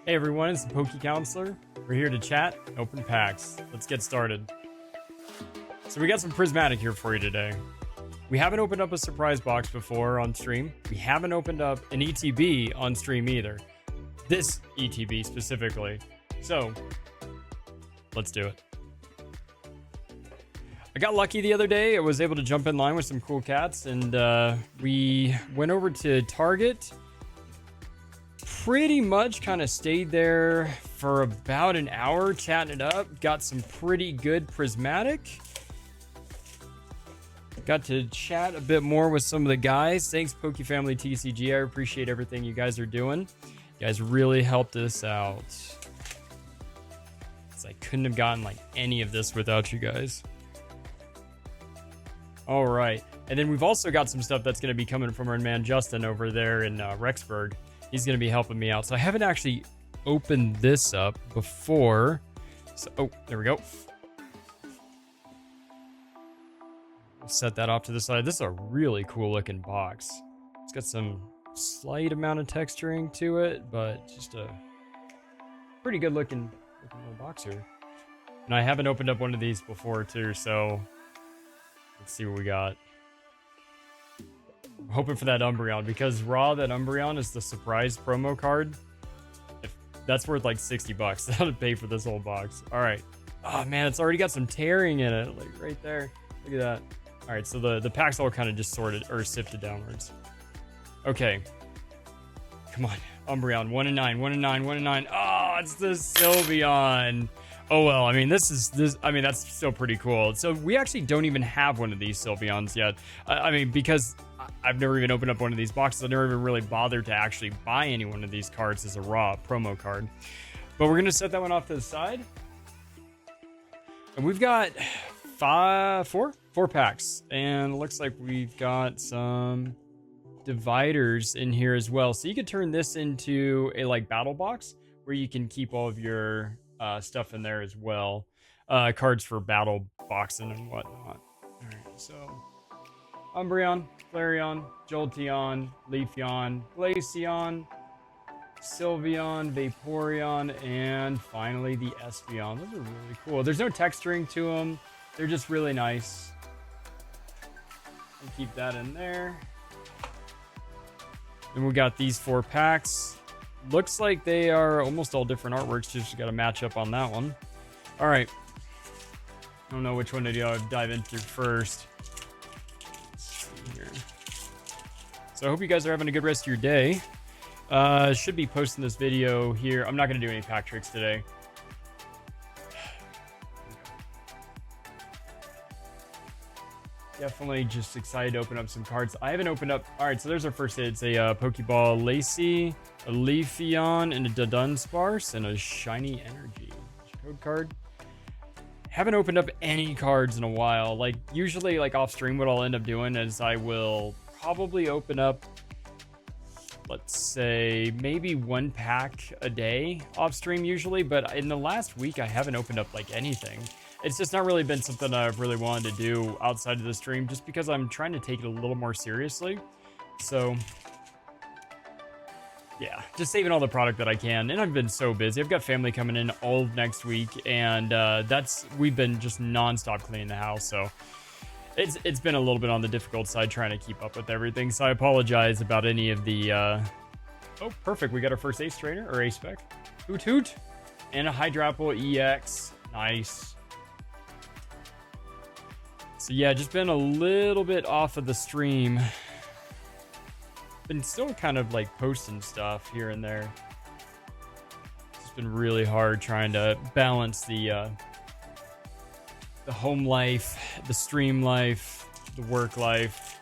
Hey everyone, it's the Poke Counselor. We're here to chat, open packs. Let's get started. So we got some Prismatic here for you today. We haven't opened up a surprise box before on stream. We haven't opened up an ETB on stream either. This ETB specifically. So, let's do it. I got lucky the other day. I was able to jump in line with some cool cats, and we went over to Target. Pretty much kind of stayed there for about an hour chatting it up. Got some pretty good Prismatic. Got to chat a bit more with some of the guys. Thanks, Poke Family TCG. I appreciate everything you guys are doing. You guys really helped us out. I couldn't have gotten like any of this without you guys. All right. And then we've also got some stuff that's going to be coming from our man Justin over there in Rexburg. He's going to be helping me out. So I haven't actually opened this up before. So, oh, there we go. Set that off to the side. This is a really cool looking box. It's got some slight amount of texturing to it, but just a pretty good looking little box here. And I haven't opened up one of these before too, so let's see what we got. I'm hoping for that Umbreon, because that Umbreon is the surprise promo card. If that's worth like 60 bucks, that'll pay for this whole box. All right. Oh man, it's already got some tearing in it, like right there. Look at that. All right, so the packs all kind of just sorted or sifted downwards. Okay. Come on, Umbreon, 1 and 9, 1 and 9, 1 and 9. Oh, it's the Sylveon. Oh well, I mean that's still pretty cool. So we actually don't even have one of these Sylveons yet. I mean, because I've never even opened up one of these boxes. I've never even really bothered to actually buy any one of these cards as a raw promo card. But we're gonna set that one off to the side. And we've got four packs, and it looks like we've got some dividers in here as well. So you could turn this into a like battle box where you can keep all of your stuff in there as well. Cards for battle boxing and whatnot. All right, so Umbreon, Flareon, Jolteon, Leafeon, Glaceon, Sylveon, Vaporeon, and finally the Espeon. Those are really cool. There's no texturing to them. They're just really nice. We'll keep that in there. And we got these 4 packs. Looks like they are almost all different artworks. Just got to match up on that one. All right. I don't know which one to dive into first. Let's see here. So I hope you guys are having a good rest of your day. Should be posting this video here. I'm not going to do any pack tricks today. Definitely just excited to open up some cards. I haven't opened up... Alright, so there's our first hit. It's a Pokeball Lacy, a Leafeon, and a Dunsparce, and a Shiny Energy. Code card. Haven't opened up any cards in a while. Like, usually, like, off stream, what I'll end up doing is I will probably open up, let's say, maybe 1 pack a day off stream usually. But in the last week, I haven't opened up, like, anything. It's just not really been something I've really wanted to do outside of the stream, just because I'm trying to take it a little more seriously. So, yeah, just saving all the product that I can. And I've been so busy. I've got family coming in all next week, and we've been just nonstop cleaning the house. So it's been a little bit on the difficult side trying to keep up with everything. So I apologize about any of the... Oh, perfect. We got our first Ace Trainer, or Ace Spec. Hoot Hoot. And a Hydrapple EX. Nice. So yeah, just been a little bit off of the stream. Been still kind of like posting stuff here and there. It's been really hard trying to balance the home life, the stream life, the work life.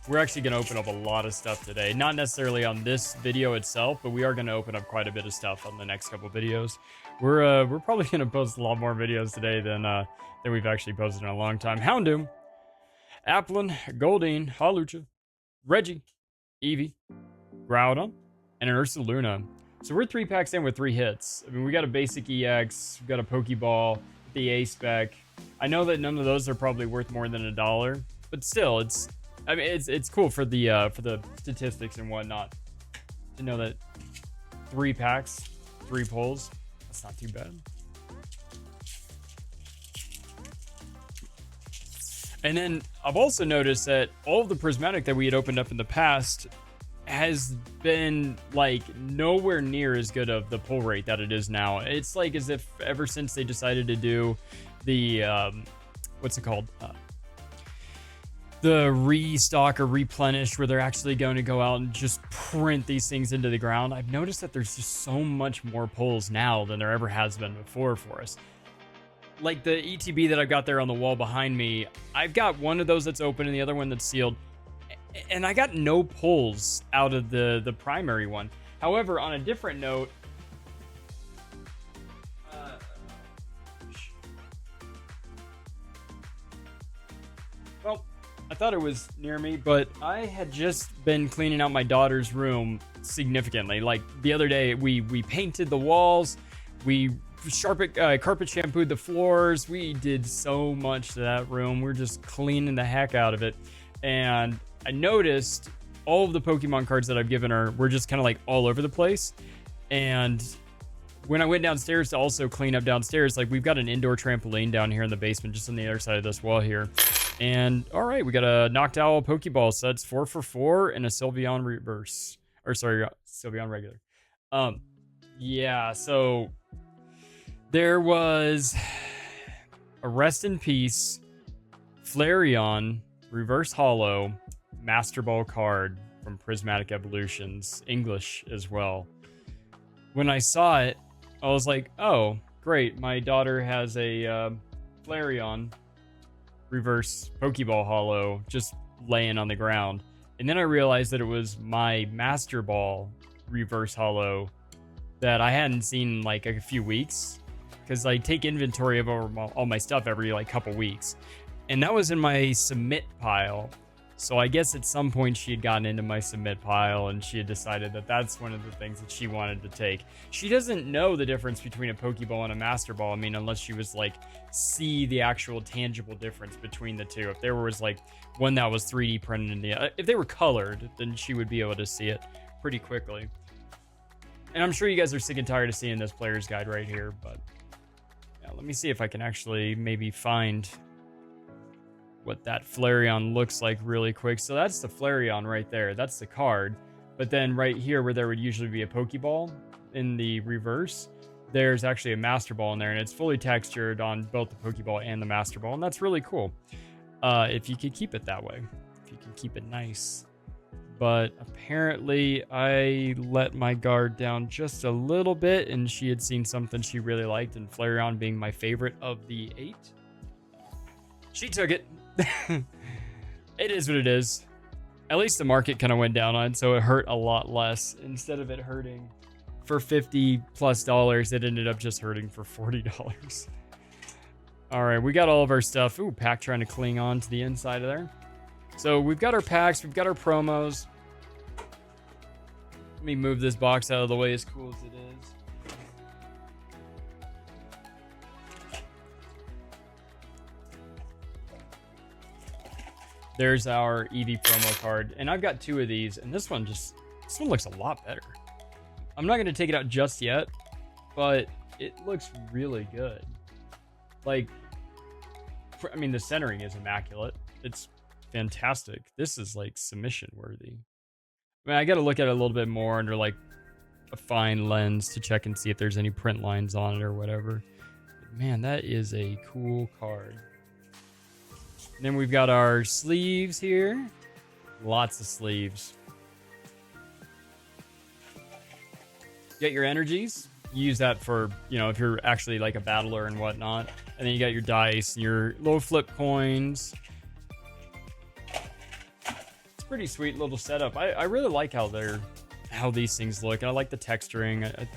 We're actually going to open up a lot of stuff today. Not necessarily on this video itself, but we are going to open up quite a bit of stuff on the next couple videos. We're probably going to post a lot more videos today than we've actually posted in a long time. Houndoom, Applin, Goldeen, Hawlucha, Reggie, Eevee, Groudon, and an Ursaluna. So we're 3 packs in with 3 hits. I mean, we got a basic EX, we've got a Pokeball, the A-Spec. I know that none of those are probably worth more than $1, but still, it's cool for the statistics and whatnot to know that 3 packs, 3 pulls. That's not too bad. And then I've also noticed that all of the prismatic that we had opened up in the past has been like nowhere near as good of the pull rate that it is now. It's like as if ever since they decided to do the what's it called, the restock or replenish, where they're actually going to go out and just print these things into the ground, I've noticed that there's just so much more pulls now than there ever has been before for us. Like the ETB that I've got there on the wall behind me, I've got one of those that's open and the other one that's sealed, and I got no pulls out of the primary one. However, on a different note, well, I thought it was near me, but I had just been cleaning out my daughter's room significantly. Like the other day, we painted the walls, we carpet shampooed the floors, we did so much to that room. We're just cleaning the heck out of it. And I noticed all of the Pokemon cards that I've given her were just kind of like all over the place. And when I went downstairs to also clean up downstairs, like we've got an indoor trampoline down here in the basement, just on the other side of this wall here. And all right, we got a Knocked Owl Pokeball sets, 4 for 4, and a Sylveon reverse, or sorry, Sylveon regular. Yeah, so there was a Rest in Peace Flareon reverse holo Master Ball card from Prismatic Evolutions, English as well. When I saw it, I was like, oh, great. My daughter has a Flareon reverse Pokeball holo just laying on the ground. And then I realized that it was my Master Ball reverse holo that I hadn't seen in like a few weeks, because I take inventory of all my stuff every like couple weeks. And that was in my submit pile. So I guess at some point she had gotten into my submit pile and she had decided that that's one of the things that she wanted to take. She doesn't know the difference between a Pokeball and a Master Ball. I mean, unless she was like, see the actual tangible difference between the two. If there was like one that was 3D printed in the, if they were colored, then she would be able to see it pretty quickly. And I'm sure you guys are sick and tired of seeing this player's guide right here, but yeah, let me see if I can actually maybe find what that Flareon looks like really quick. So that's the Flareon right there. That's the card. But then right here where there would usually be a Pokeball in the reverse, there's actually a Master Ball in there, and it's fully textured on both the Pokeball and the Master Ball, and that's really cool. If you could keep it that way. If you can keep it nice. But apparently I let my guard down just a little bit, and she had seen something she really liked, and Flareon being my favorite of the 8. She took it. It is what it is. At least the market kind of went down on it, so it hurt a lot less. Instead of it hurting for $50+, it ended up just hurting for $40. All right, we got all of our stuff. Ooh, pack trying to cling on to the inside of there. So we've got our packs, we've got our promos. Let me move this box out of the way, as cool as it is. There's our Eevee promo card, and I've got 2 of these, and this one looks a lot better. I'm not going to take it out just yet, but it looks really good. Like, I mean, the centering is immaculate. It's fantastic. This is like submission worthy. I mean, I got to look at it a little bit more under like a fine lens to check and see if there's any print lines on it or whatever. But man, that is a cool card. And then we've got our sleeves here. Lots of sleeves. Get your energies. Use that for, you know, if you're actually like a battler and whatnot. And then you got your dice and your low flip coins. It's a pretty sweet little setup. I really like how these things look. And I like the texturing.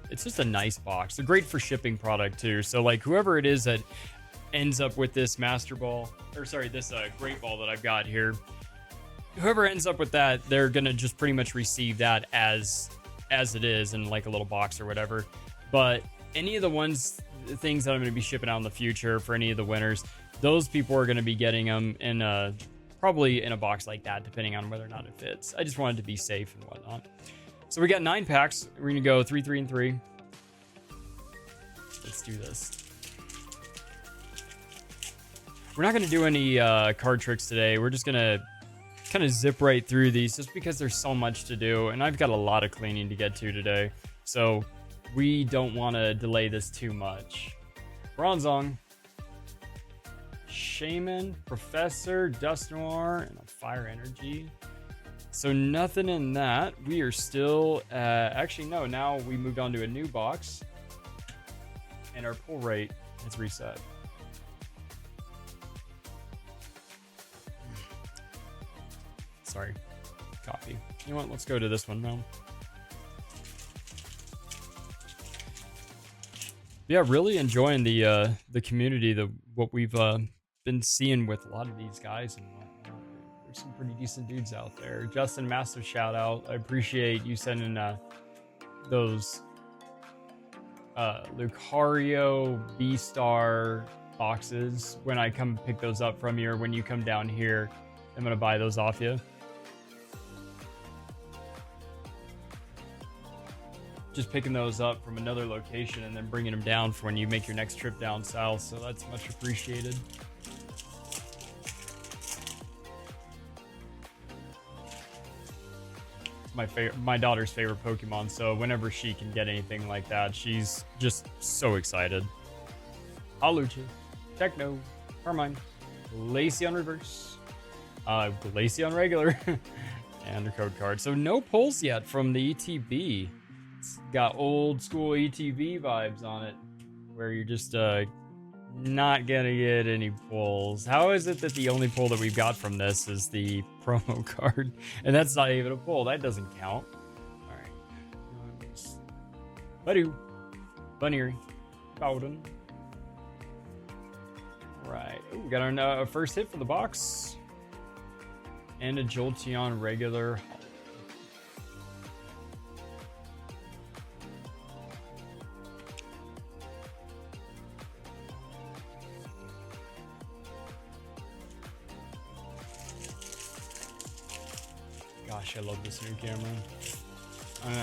It's just a nice box. They're great for shipping product too. So like whoever it is that ends up with this Master Ball, or sorry, this Great Ball that I've got here, whoever ends up with that, they're gonna just pretty much receive that as it is in like a little box or whatever. But any of the things that I'm going to be shipping out in the future for any of the winners, those people are going to be getting them in probably in a box like that, depending on whether or not it fits. I just wanted to be safe and whatnot. So we got 9 packs. We're gonna go 3, 3, and 3. Let's do this. We're not gonna do any card tricks today. We're just gonna kind of zip right through these just because there's so much to do, and I've got a lot of cleaning to get to today. So we don't want to delay this too much. Bronzong, Shaman, Professor, Dust Noir, and a Fire Energy. So nothing in that. We are still, actually no, now we moved on to a new box and our pull rate is reset. Sorry, copy. You know what, let's go to this one now. Yeah, really enjoying the community, what we've been seeing with a lot of these guys, and there's some pretty decent dudes out there. Justin, massive shout out. I appreciate you sending those Lucario B-Star boxes. When I come pick those up from you, or when you come down here, I'm gonna buy those off you. Just picking those up from another location and then bringing them down for when you make your next trip down south, so that's much appreciated. My daughter's favorite Pokemon, so whenever she can get anything like that, she's just so excited. Aluchi, Techno, Carmine, Glaceon Reverse, Glaceon Regular, and a code card. So no pulls yet from the ETB. It's got old school ETB vibes on it, where you're just not gonna get any pulls. How is it that the only pull that we've got from this is the promo card? And that's not even a pull. That doesn't count. Alright. Badu. Bunnery. Bowden. Right. Ooh, we got our first hit for the box. And a Jolteon regular. Gosh, I love this new camera.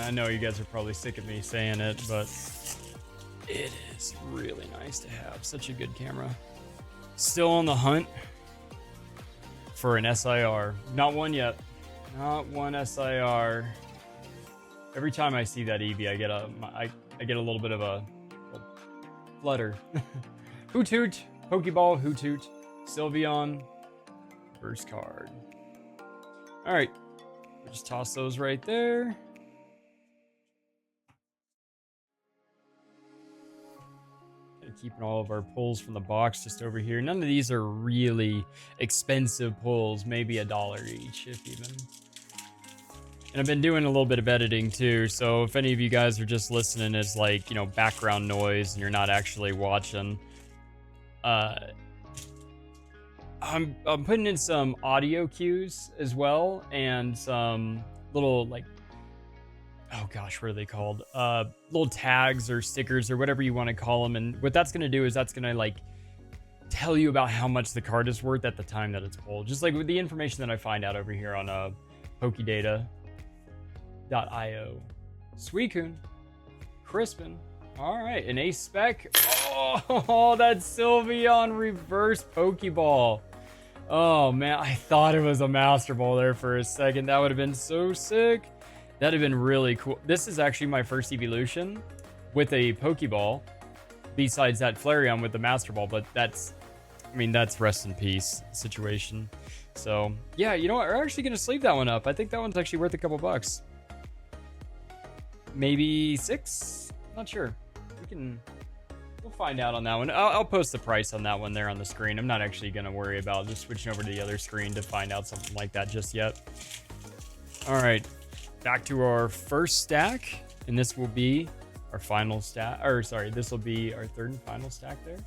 I know you guys are probably sick of me saying it, but it is really nice to have such a good camera. Still on the hunt for an SIR. Not one yet. Not one SIR. Every time I see that Eevee, I get a little bit of a flutter. Hoot Hoot, Pokeball, Hoot Hoot, Sylveon, first card. All right. Just toss those right there. Keeping all of our pulls from the box just over here. None of these are really expensive pulls, maybe $1 each, if even. And I've been doing a little bit of editing too, so if any of you guys are just listening as like, you know, background noise and you're not actually watching, I'm putting in some audio cues as well, and some little, like, oh gosh, what are they called? Little tags or stickers or whatever you want to call them. And what that's going to do is that's going to like tell you about how much the card is worth at the time that it's pulled. Just like with the information that I find out over here on Pokedata.io. Suicune, Crispin. All right, an ace spec. Oh, that's Sylveon reverse Pokeball. Oh man, I thought it was a Master Ball there for a second. That would have been so sick. That'd have been really cool. This is actually my first evolution with a Pokeball, besides that Flareon with the Master Ball, but that's rest in peace situation. So yeah, you know what? We're actually gonna sleeve that one up. I think that one's actually worth a couple bucks. Maybe 6? Not sure. We'll find out on that one. I'll post the price on that one there on the screen. I'm not actually gonna worry about just switching over to the other screen to find out something like that just yet. All right. Back to our first stack, and this will be our final stack, or sorry, this will be our third and final stack there.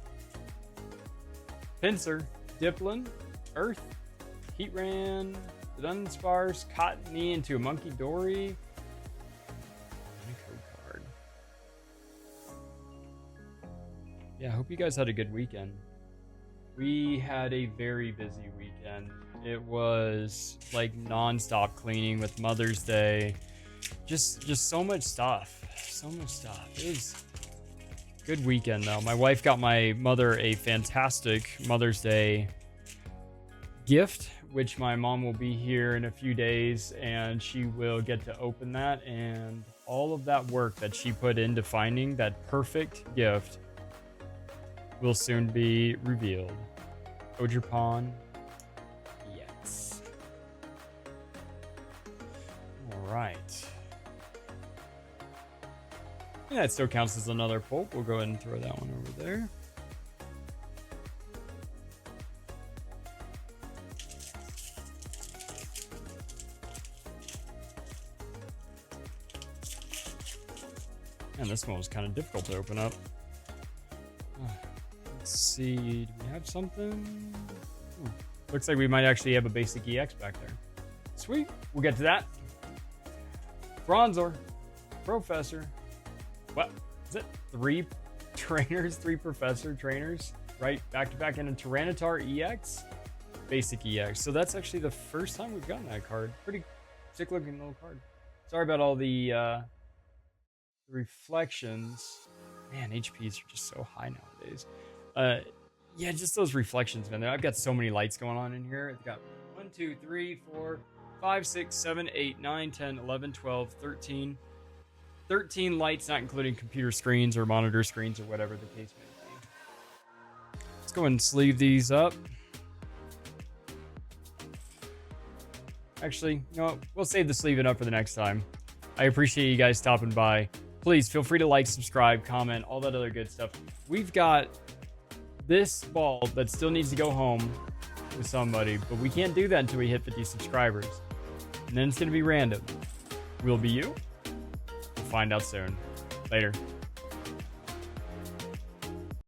Pinsir, Dipplin, Earth, Heatran, Dunsparce, Cottony into a Monkey Dory, and a code card. Yeah, I hope you guys had a good weekend. We had a very busy weekend. It was like non-stop cleaning with Mother's Day. Just so much stuff. So much stuff. It was a good weekend though. My wife got my mother a fantastic Mother's Day gift, which my mom will be here in a few days and she will get to open that, and all of that work that she put into finding that perfect gift will soon be revealed. Ogerpon. Yes. All right. Yeah, it still counts as another pulp. We'll go ahead and throw that one over there. And this one was kind of difficult to open up. Let's see, do we have something? Looks like we might actually have a basic EX back there. Sweet, we'll get to that. Bronzor, Professor. What is it? 3 trainers, 3 Professor trainers, right? Back to back in a Tyranitar EX, basic EX. So that's actually the first time we've gotten that card. Pretty sick looking little card. Sorry about all the reflections. Man, HPs are just so high nowadays. Yeah, just those reflections, man. I've got so many lights going on in here. I've got 1, 2, 3, 4, 5, 6, 7, 8, 9, 10, 11, 12, 13. 13 lights, not including computer screens or monitor screens or whatever the case may be. Let's go ahead and sleeve these up. Actually, you know what? We'll save the sleeving up for the next time. I appreciate you guys stopping by. Please feel free to like, subscribe, comment, all that other good stuff. We've got this ball that still needs to go home with somebody, but we can't do that until we hit 50 subscribers. And then it's going to be random. Will it be you? We'll find out soon. Later.